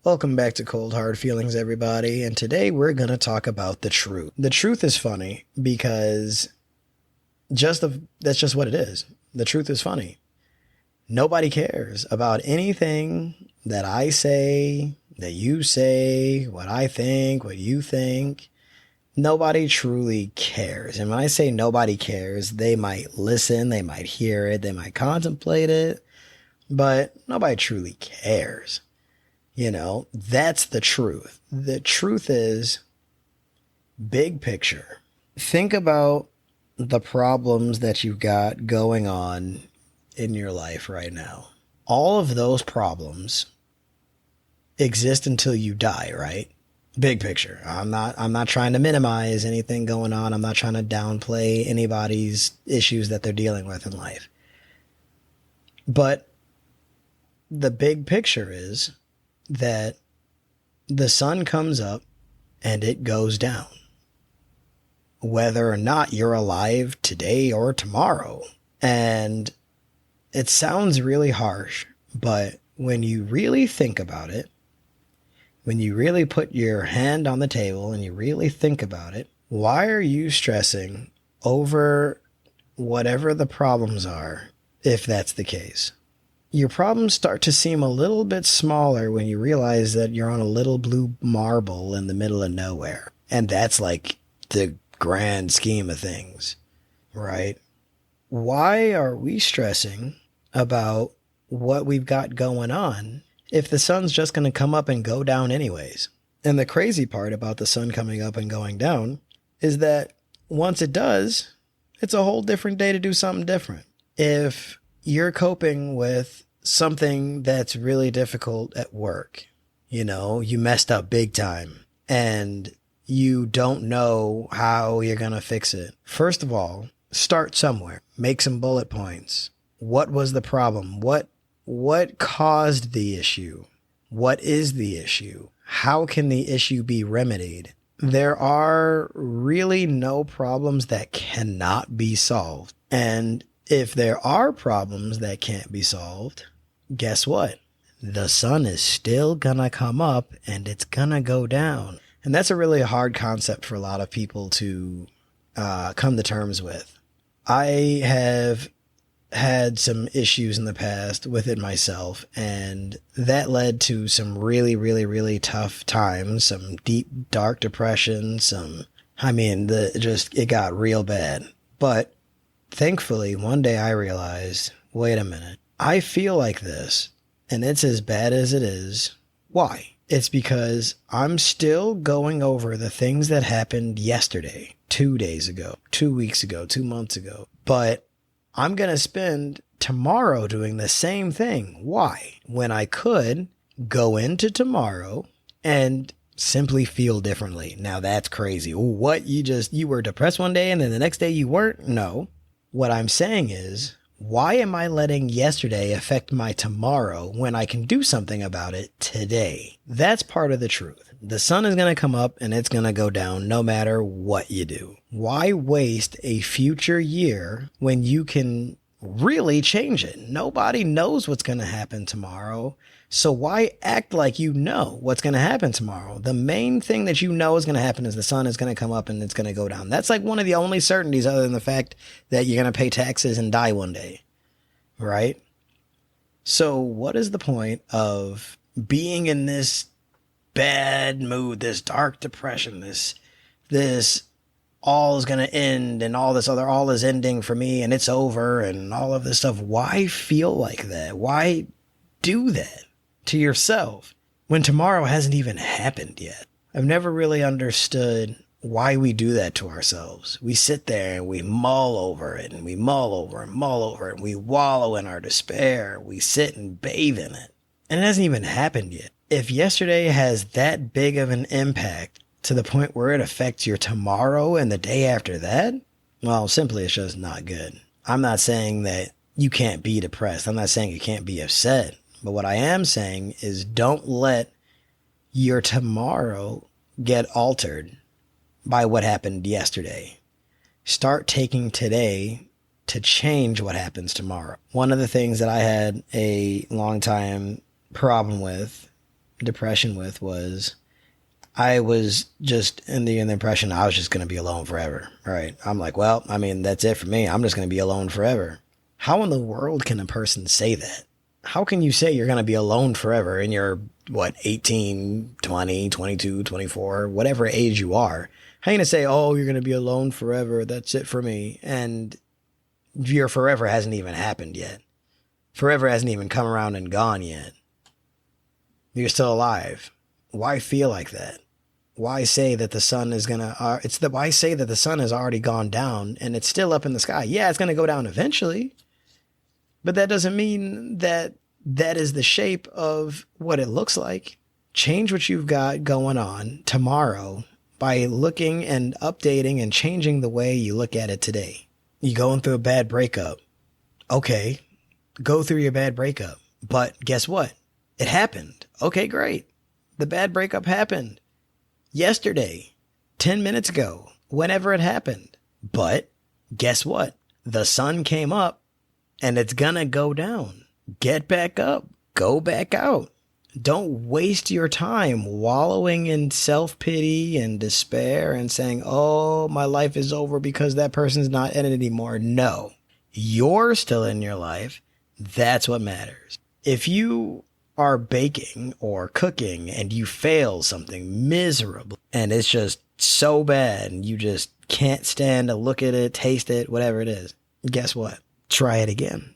Welcome back to Cold Hard Feelings, everybody, and today we're going to talk about the truth. The truth is funny because that's just what it is. The truth is funny. Nobody cares about anything that I say, that you say, what I think, what you think. Nobody truly cares. And when I say nobody cares, they might listen, they might hear it, they might contemplate it, but nobody truly cares. You know, that's the truth. The truth is big picture. Think about the problems that you've got going on in your life right now. All of those problems exist until you die, right? Big picture. I'm not trying to minimize anything going on. I'm not trying to downplay anybody's issues that they're dealing with in life. But the big picture is that the sun comes up and it goes down. Whether or not you're alive today or tomorrow. And it sounds really harsh, but when you really think about it, when you really put your hand on the table and you really think about it, why are you stressing over whatever the problems are if that's the case? Your problems start to seem a little bit smaller when you realize that you're on a little blue marble in the middle of nowhere. And that's like the grand scheme of things, right? Why are we stressing about what we've got going on if the sun's just going to come up and go down anyways? And the crazy part about the sun coming up and going down is that once it does, it's a whole different day to do something different. If you're coping with something that's really difficult at work, you know, you messed up big time and you don't know how you're going to fix it. First of all, start somewhere. Make some bullet points. What was the problem? What caused the issue? What is the issue? How can the issue be remedied? There are really no problems that cannot be solved. And if there are problems that can't be solved, guess what? The sun is still gonna come up and it's gonna go down. And that's a really hard concept for a lot of people to come to terms with. I have had some issues in the past with it myself, and that led to some really, really, really tough times, some deep, dark depression, it got real bad. But thankfully, one day I realized, wait a minute, I feel like this, and it's as bad as it is. Why? It's because I'm still going over the things that happened yesterday, 2 days ago, 2 weeks ago, 2 months ago. But I'm going to spend tomorrow doing the same thing. Why? When I could go into tomorrow and simply feel differently. Now that's crazy. What? You were depressed one day and then the next day you weren't? No. What I'm saying is, why am I letting yesterday affect my tomorrow when I can do something about it today? That's part of the truth. The sun is going to come up and it's going to go down no matter what you do. Why waste a future year when you can really change it? Nobody knows what's going to happen tomorrow. So why act like you know what's going to happen tomorrow? The main thing that you know is going to happen is the sun is going to come up and it's going to go down. That's like one of the only certainties other than the fact that you're going to pay taxes and die one day, right? So what is the point of being in this bad mood, this dark depression, this all is going to end and all is ending for me and it's over and all of this stuff? Why feel like that? Why do that to yourself when tomorrow hasn't even happened yet? I've never really understood why we do that to ourselves. We sit there and we mull over it and we mull over and mull over it and we wallow in our despair. We sit and bathe in it and it hasn't even happened yet. If yesterday has that big of an impact to the point where it affects your tomorrow and the day after that, well, simply it's just not good. I'm not saying that you can't be depressed. I'm not saying you can't be upset. But what I am saying is don't let your tomorrow get altered by what happened yesterday. Start taking today to change what happens tomorrow. One of the things that I had a long time problem with depression with was I was just in the impression I was just going to be alone forever. Right. I'm like, well, I mean, that's it for me. I'm just going to be alone forever. How in the world can a person say that? How can you say you're going to be alone forever and you're, 18, 20, 22, 24, whatever age you are? How are you going to say, oh, you're going to be alone forever, that's it for me? And your forever hasn't even happened yet. Forever hasn't even come around and gone yet. You're still alive. Why feel like that? Why say that the sun is going to, why say that the sun has already gone down and it's still up in the sky? Yeah, it's going to go down eventually. But that doesn't mean that that is the shape of what it looks like. Change what you've got going on tomorrow by looking and updating and changing the way you look at it today. You going through a bad breakup. Okay, go through your bad breakup. But guess what? It happened. Okay, great. The bad breakup happened yesterday, 10 minutes ago, whenever it happened. But guess what? The sun came up and it's gonna go down. Get back up. Go back out. Don't waste your time wallowing in self-pity and despair and saying, oh, my life is over because that person's not in it anymore. No, you're still in your life. That's what matters. If you are baking or cooking and you fail something miserably and it's just so bad and you just can't stand to look at it, taste it, whatever it is, guess what? Try it again.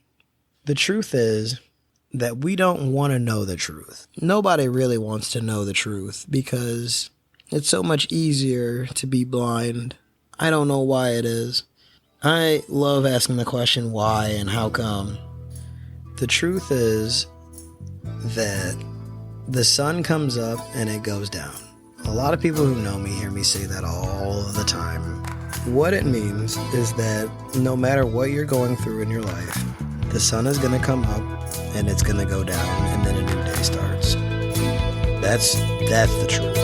The truth is that we don't want to know the truth. Nobody really wants to know the truth because it's so much easier to be blind. I don't know why it is. I love asking the question why and how come. The truth is that the sun comes up and it goes down. A lot of people who know me hear me say that all the time. What it means is that no matter what you're going through in your life, the sun is going to come up and it's going to go down and then a new day starts. That's the truth.